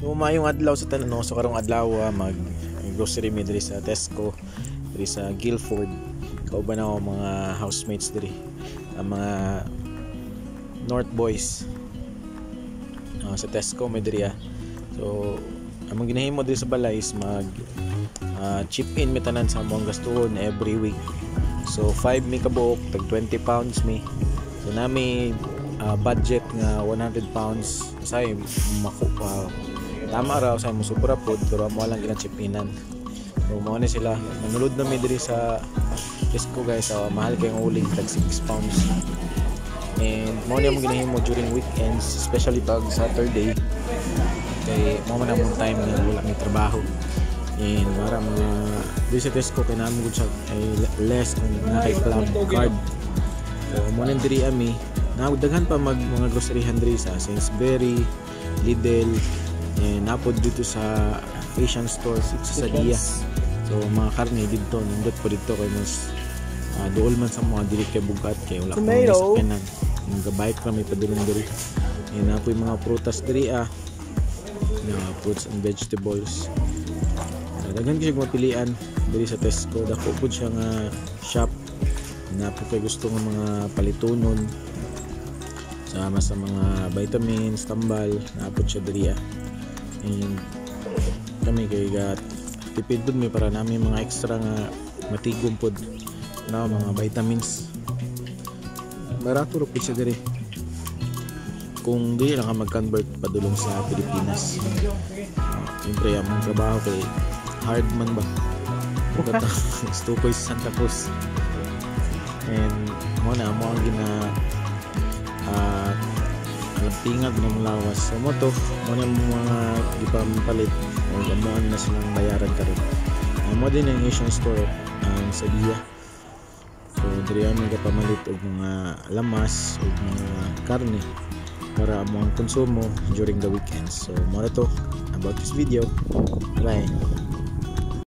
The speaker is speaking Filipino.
So maayong adlaw sa tanan, no? So karong adlaw mag grocery mi diri sa Tesco, diri sa Guilford. Kauban ako mga housemates diri, ang mga North Boys. Sa Tesco may diri. So among ginahimo diri sa balay is mag chip in mi tanan sa among gastuhon every week. So 5 mi kabuok, tag 20 pounds mi. So nami budget nga 100 pounds say tama raw sa mo sobra pod, pero mo lang ilang chip inan. So mo ni sila nanulod na mi diri sa Tesco guys. Mahal kay ang uling, tag 6 pounds. And mo ni among ginahimo during weekends, especially pag Saturday kay mo man among time nga wala may trabaho. And para mga diri sa Tesco kay namin gud siya ay less kung nakay club card. So mo ni diri ami nagdaghan pa mga groceryhan diri sa Sainsbury, Lidl, and napod dito sa Asian store sa Dia. So mga karne dito nindot po dito kay mas duol man sa mga dili kay bugat kay wala ko sa kanan. Yung gabay pa may padulong diri. And napoy mga prutas diri fruits and vegetables. Daghan kasi mapilian diri sa Tesco. Dako pud siya nga shop. Napo kay gusto ng mga palitunon sama sa mga vitamins, tambal, napo siya diri. And kami kay gat tipid pud mi para nami mga extra nga matigom pud na mga vitamins. Barato ro pud siya diri kung di lang ka mag-convert padulong sa Pilipinas. Siyempre ang trabaho kay hard man ba gusto ko sa Santa Cruz. And mo na mo ang gina tingad ng lawas so mo to mo na mga gipampalit o gamuan na silang bayaran karon. Mo din ang Asian store sa Dia. So diri ami gapamalit og mga lamas og mga karne para mo ang konsumo during the weekends. So mo to about this video. Bye.